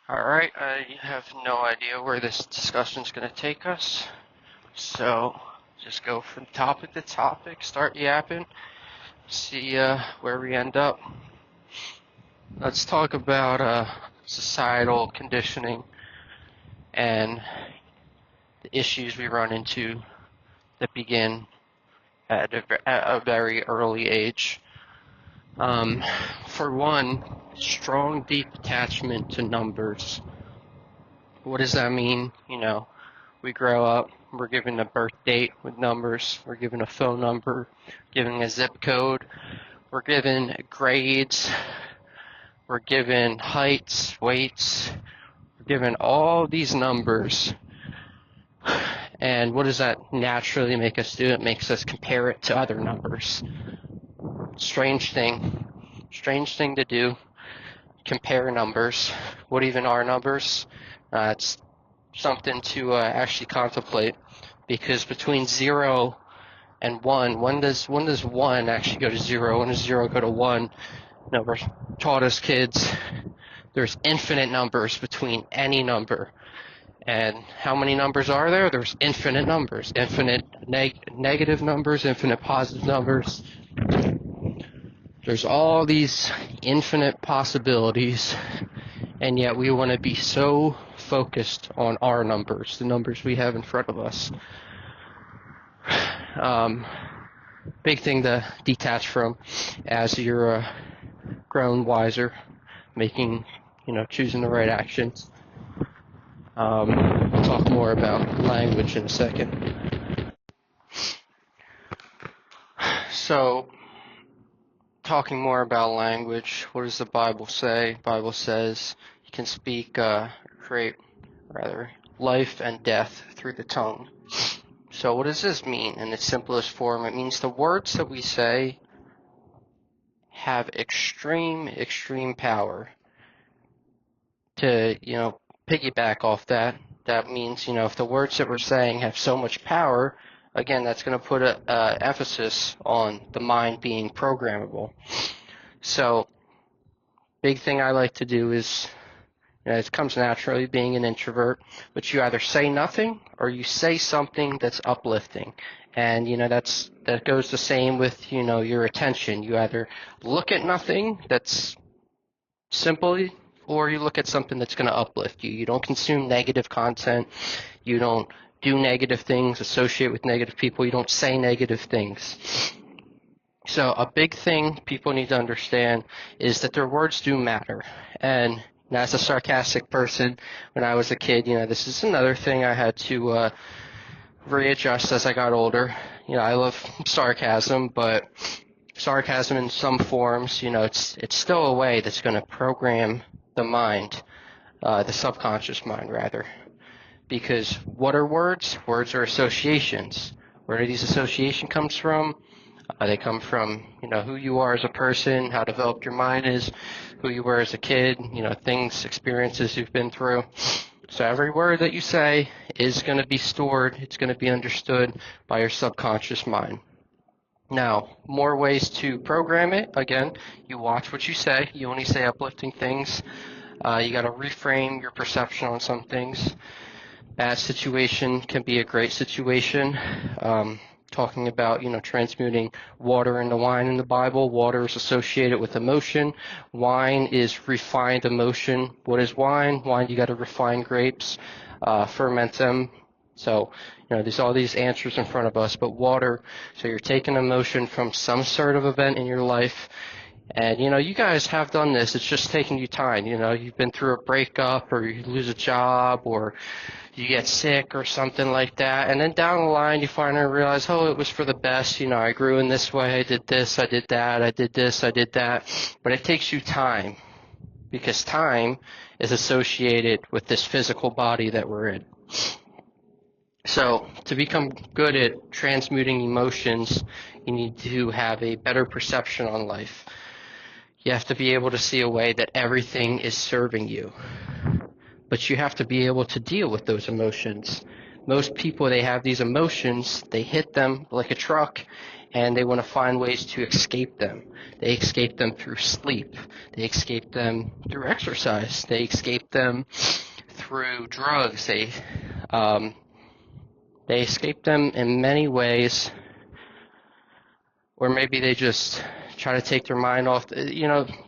Alright, I have no idea where this discussion is going to take us. So, just go from topic to topic, start yapping, see where we end up. Let's talk about societal conditioning and the issues we run into that begin at a very early age. For one, strong, deep attachment to numbers. What does that mean? We grow up, we're given a birth date with numbers, we're given a phone number, given a zip code, we're given grades, we're given heights, weights, we're given all these numbers. And what does that naturally make us do? It makes us compare it to other numbers. Strange thing to do, compare numbers. What even are numbers? It's something to actually contemplate, because between 0 and 1, when does 1 actually go to 0? When does 0 go to 1? We're taught as kids there's infinite numbers between any number. And how many numbers are there? There's infinite numbers, infinite negative numbers, infinite positive numbers. There's all these infinite possibilities, and yet we want to be so focused on our numbers, the numbers we have in front of us. Big thing to detach from as you're grown wiser, choosing the right actions. We'll talk more about language in a second. So, talking more about language, what does the Bible say? The Bible says you can speak, create life and death through the tongue. So what does this mean in its simplest form? It means the words that we say have extreme power. To, piggyback off that means, if the words that we're saying have so much power, again, that's going to put an emphasis on the mind being programmable. So, big thing I like to do is, it comes naturally being an introvert, but you either say nothing or you say something that's uplifting. And, that goes the same with, your attention. You either look at nothing that's simply, or you look at something that's going to uplift you. You don't consume negative content. You don't do negative things, associate with negative people. You don't say negative things. So a big thing people need to understand is that their words do matter. And as a sarcastic person, when I was a kid, this is another thing I had to readjust as I got older. I love sarcasm, but sarcasm in some forms, it's still a way that's going to program the mind, the subconscious mind rather. Because what are words? Words are associations. Where do these associations comes from? They come from, who you are as a person, how developed your mind is, who you were as a kid, things, experiences you've been through. So every word that you say is going to be stored, it's going to be understood by your subconscious mind. Now, more ways to program it. Again, you watch what you say. You only say uplifting things. You got to reframe your perception on some things. Bad situation can be a great situation. Talking about, transmuting water into wine in the Bible. Water is associated with emotion. Wine is refined emotion. What is wine? Wine, you got to refine grapes, ferment them. So, there's all these answers in front of us, but water, so you're taking emotion from some sort of event in your life, and, you guys have done this. It's just taking you time. You've been through a breakup, or you lose a job, or you get sick or something like that, and then down the line you finally realize, oh, it was for the best. I grew in this way, I did this, I did that, I did this, I did that. But it takes you time, because time is associated with this physical body that we're in. So to become good at transmuting emotions, you need to have a better perception on life. You have to be able to see a way that everything is serving you. But you have to be able to deal with those emotions. Most people, they have these emotions, they hit them like a truck, and they want to find ways to escape them. They escape them through sleep. They escape them through exercise. They escape them through drugs. They escape them in many ways, or maybe they just try to take their mind off.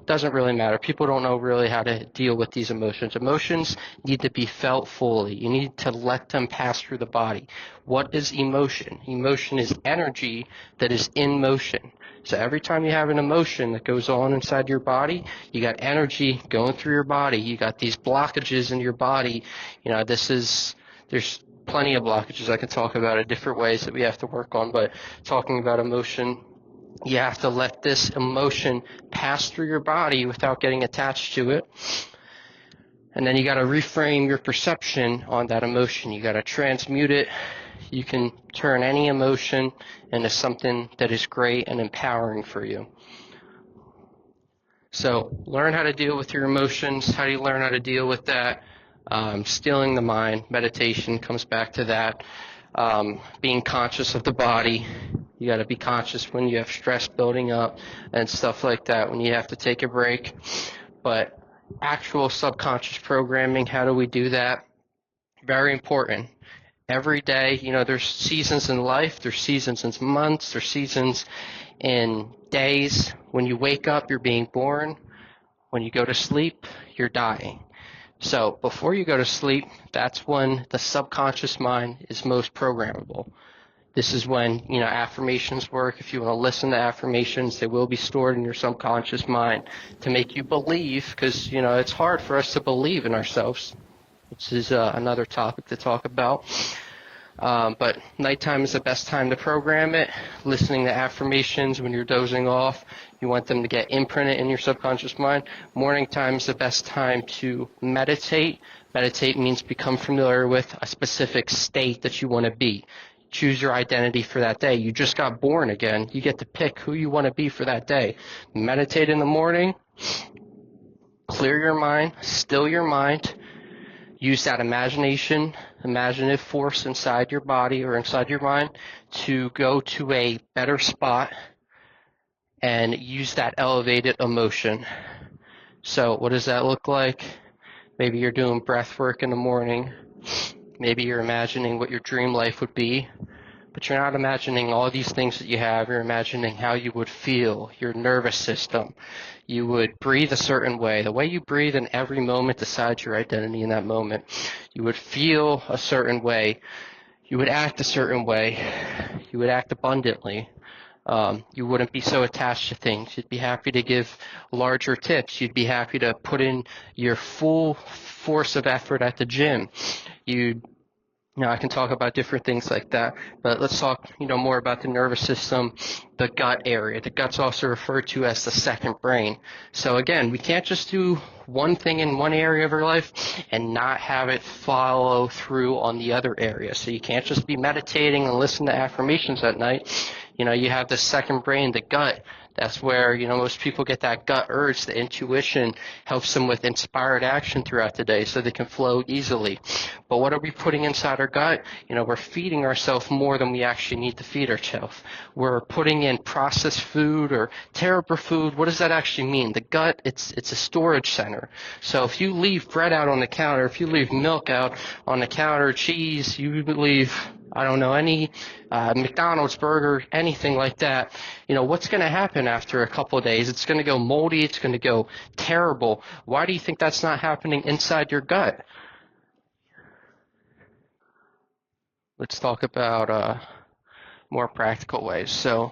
Doesn't really matter. People don't know really how to deal with these emotions. Emotions need to be felt fully. You need to let them pass through the body. What is emotion? Emotion is energy that is in motion. So every time you have an emotion that goes on inside your body, you got energy going through your body. You got these blockages in your body. There's plenty of blockages I can talk about in different ways that we have to work on, but talking about emotion, you have to let this emotion pass through your body without getting attached to it. And then you got to reframe your perception on that emotion. You got to transmute it. You can turn any emotion into something that is great and empowering for you. So learn how to deal with your emotions. How do you learn how to deal with that? Stilling the mind. Meditation comes back to that. Being conscious of the body. You got to be conscious when you have stress building up and stuff like that, when you have to take a break. But actual subconscious programming, how do we do that? Very important. Every day, there's seasons in life, there's seasons in months, there's seasons in days. When you wake up, you're being born. When you go to sleep, you're dying. So before you go to sleep, that's when the subconscious mind is most programmable. This is when, affirmations work. If you want to listen to affirmations, they will be stored in your subconscious mind to make you believe, because, it's hard for us to believe in ourselves, which is another topic to talk about. But nighttime is the best time to program it. Listening to affirmations when you're dozing off, you want them to get imprinted in your subconscious mind. Morning time is the best time to meditate. Meditate means become familiar with a specific state that you want to be. Choose your identity for that day. You just got born again. You get to pick who you want to be for that day. Meditate in the morning. Clear your mind. Still your mind. Use that imaginative force inside your body or inside your mind to go to a better spot and use that elevated emotion. So what does that look like? Maybe you're doing breath work in the morning. Maybe you're imagining what your dream life would be, but you're not imagining all these things that you have. You're imagining how you would feel, your nervous system. You would breathe a certain way. The way you breathe in every moment decides your identity in that moment. You would feel a certain way. You would act a certain way. You would act abundantly. You wouldn't be so attached to things. You'd be happy to give larger tips. You'd be happy to put in your full force of effort at the gym. I can talk about different things like that, but let's talk, more about the nervous system, the gut area. The gut's also referred to as the second brain. So again, we can't just do one thing in one area of our life and not have it follow through on the other area. So you can't just be meditating and listen to affirmations at night. You have the second brain, the gut. That's where, most people get that gut urge. The intuition helps them with inspired action throughout the day so they can flow easily. But what are we putting inside our gut? We're feeding ourselves more than we actually need to feed ourselves. We're putting in processed food or terrible food. What does that actually mean? The gut, it's a storage center. So if you leave bread out on the counter, if you leave milk out on the counter, cheese, you leave, any McDonald's burger, anything like that, what's going to happen after a couple of days? It's going to go moldy. It's going to go terrible. Why do you think that's not happening inside your gut? Let's talk about more practical ways. So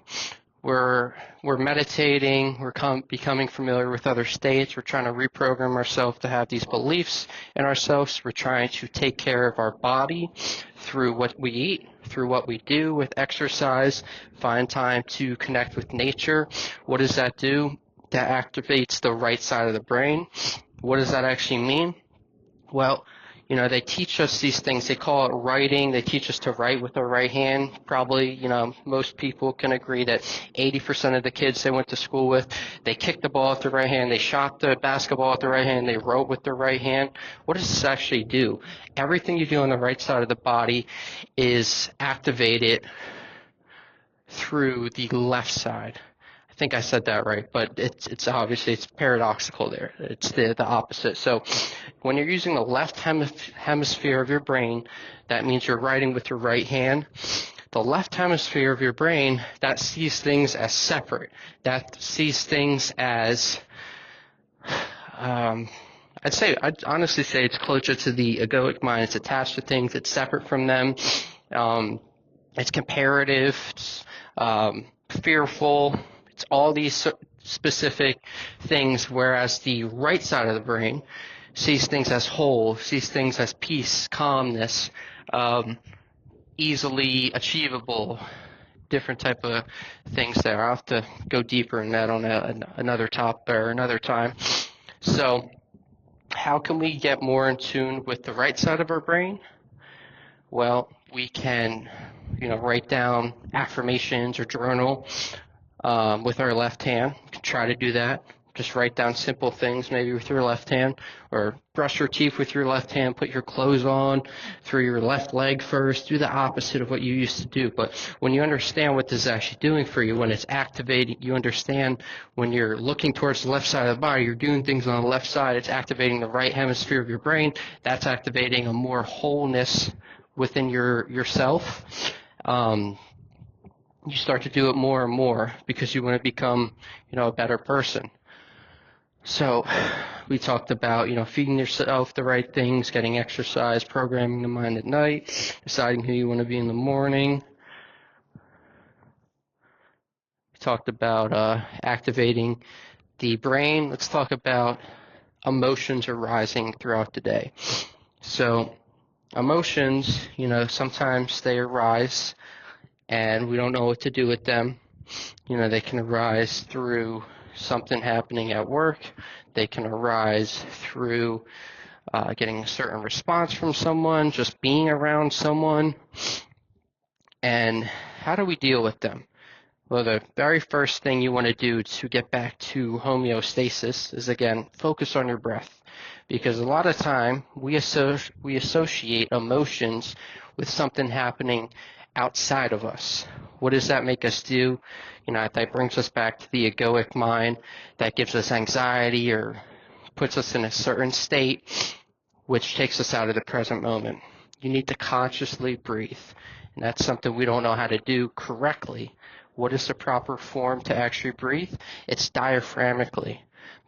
we're meditating, we're becoming familiar with other states, we're trying to reprogram ourselves to have these beliefs in ourselves, we're trying to take care of our body through what we eat, through what we do with exercise, find time to connect with nature. What does that do? That activates the right side of the brain. What does that actually mean? Well, they teach us these things. They call it writing. They teach us to write with our right hand. Probably, most people can agree that 80% of the kids they went to school with, they kicked the ball with their right hand. They shot the basketball with their right hand. They wrote with their right hand. What does this actually do? Everything you do on the right side of the body is activated through the left side. I think I said that right, but it's obviously it's paradoxical there. It's the opposite. So when you're using the left hemisphere of your brain, that means you're writing with your right hand. The left hemisphere of your brain, that sees things as separate. That sees things as, I'd honestly say it's closer to the egoic mind. It's attached to things. It's separate from them. It's comparative. It's fearful. It's all these specific things, whereas the right side of the brain sees things as whole, sees things as peace, calmness, easily achievable, different type of things there. I'll have to go deeper in that on another topic or another time. So how can we get more in tune with the right side of our brain? Well, we can, write down affirmations or journal with our left hand. You can try to do that. Just write down simple things maybe with your left hand, or brush your teeth with your left hand, put your clothes on through your left leg first, do the opposite of what you used to do. But when you understand what this is actually doing for you, when it's activating, you understand when you're looking towards the left side of the body, you're doing things on the left side, it's activating the right hemisphere of your brain, that's activating a more wholeness within yourself. You start to do it more and more because you want to become, a better person. So we talked about, feeding yourself the right things, getting exercise, programming the mind at night, deciding who you want to be in the morning. We talked about activating the brain. Let's talk about emotions arising throughout the day. So emotions, sometimes they arise and we don't know what to do with them. They can arise through something happening at work. They can arise through getting a certain response from someone, just being around someone. And how do we deal with them? Well, the very first thing you want to do to get back to homeostasis is, again, focus on your breath. Because a lot of time we associate emotions with something happening outside of us. What does that make us do? That brings us back to the egoic mind. That gives us anxiety or puts us in a certain state, which takes us out of the present moment. You need to consciously breathe, and that's something we don't know how to do correctly. What is the proper form to actually breathe? It's diaphragmically.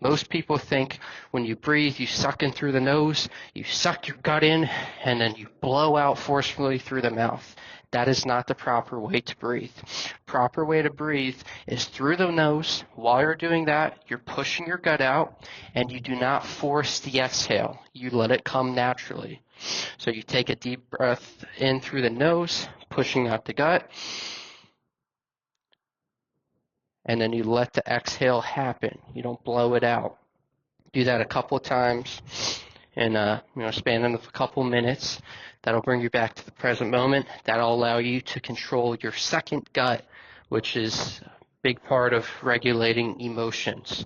Most people think when you breathe, you suck in through the nose, you suck your gut in, and then you blow out forcefully through the mouth. That is not the proper way to breathe. Proper way to breathe is through the nose. While you're doing that, you're pushing your gut out, and you do not force the exhale. You let it come naturally. So you take a deep breath in through the nose, pushing out the gut, and then you let the exhale happen. You don't blow it out. Do that a couple of times in span of a couple minutes. That'll bring you back to the present moment. That'll allow you to control your second gut, which is a big part of regulating emotions.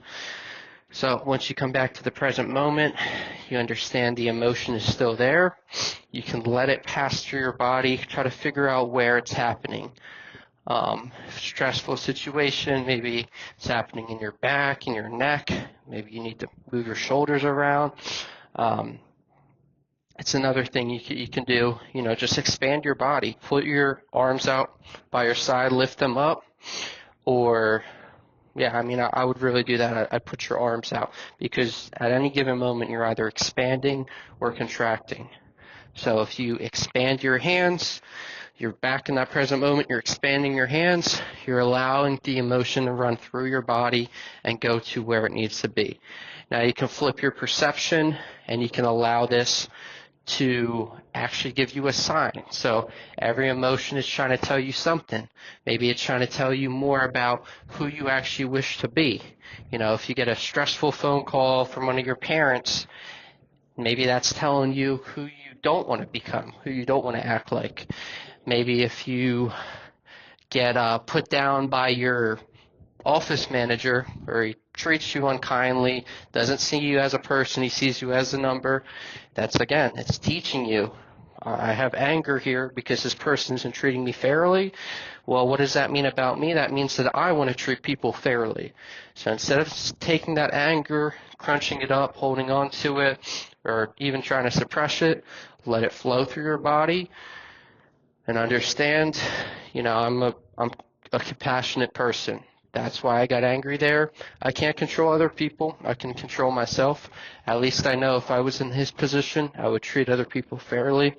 So once you come back to the present moment, you understand the emotion is still there. You can let it pass through your body, try to figure out where it's happening. Stressful situation, maybe it's happening in your back, in your neck, maybe you need to move your shoulders around. It's another thing you can do, just expand your body, put your arms out by your side, lift them up, or I would really do that. I'd put your arms out, because at any given moment you're either expanding or contracting. So if you expand your hands, you're back in that present moment, you're expanding your hands, you're allowing the emotion to run through your body and go to where it needs to be. Now you can flip your perception, and you can allow this to actually give you a sign. So every emotion is trying to tell you something. Maybe it's trying to tell you more about who you actually wish to be. If you get a stressful phone call from one of your parents, maybe that's telling you who you don't want to become, who you don't want to act like. Maybe if you get put down by your office manager, or he treats you unkindly, doesn't see you as a person, he sees you as a number, it's teaching you, I have anger here because this person isn't treating me fairly. Well, what does that mean about me? That means that I want to treat people fairly. So instead of taking that anger, crunching it up, holding on to it, or even trying to suppress it, let it flow through your body and understand, I'm a compassionate person. That's why I got angry there. I can't control other people. I can control myself. At least I know if I was in his position, I would treat other people fairly.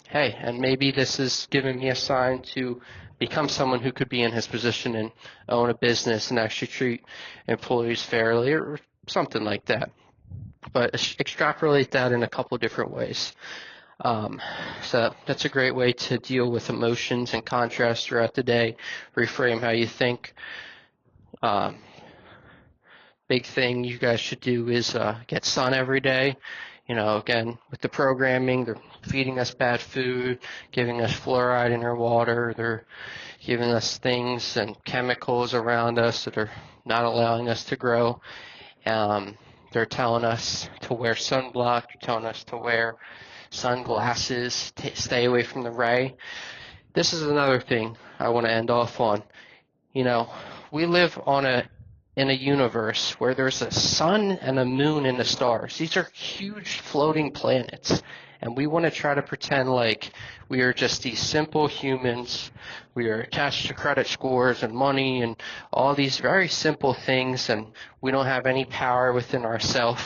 Hey, and maybe this is giving me a sign to become someone who could be in his position and own a business and actually treat employees fairly or something like that. But extrapolate that in a couple different ways. So that's a great way to deal with emotions and contrast throughout the day, reframe how you think. Big thing you guys should do is get sun every day. Again, with the programming, they're feeding us bad food, giving us fluoride in our water, they're giving us things and chemicals around us that are not allowing us to grow. They're telling us to wear sunblock, they're telling us to wear sunglasses, stay away from the ray. This is another thing I want to end off on. We live in a universe where there's a sun and a moon and the stars. These are huge floating planets. And we want to try to pretend like we are just these simple humans. We are attached to credit scores and money and all these very simple things, and we don't have any power within ourselves.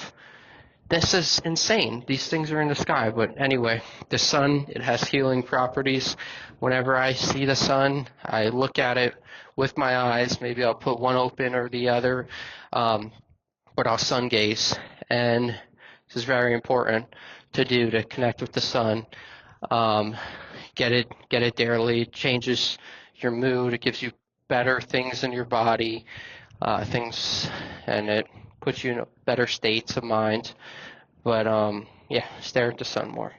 This is insane. These things are in the sky. But anyway, the sun, it has healing properties. Whenever I see the sun, I look at it with my eyes. Maybe I'll put one open or the other, but I'll sun gaze. And this is very important to do, to connect with the sun. Get it daily. It changes your mood. It gives you better things in your body, and it puts you in better states of mind. But yeah, stare at the sun more.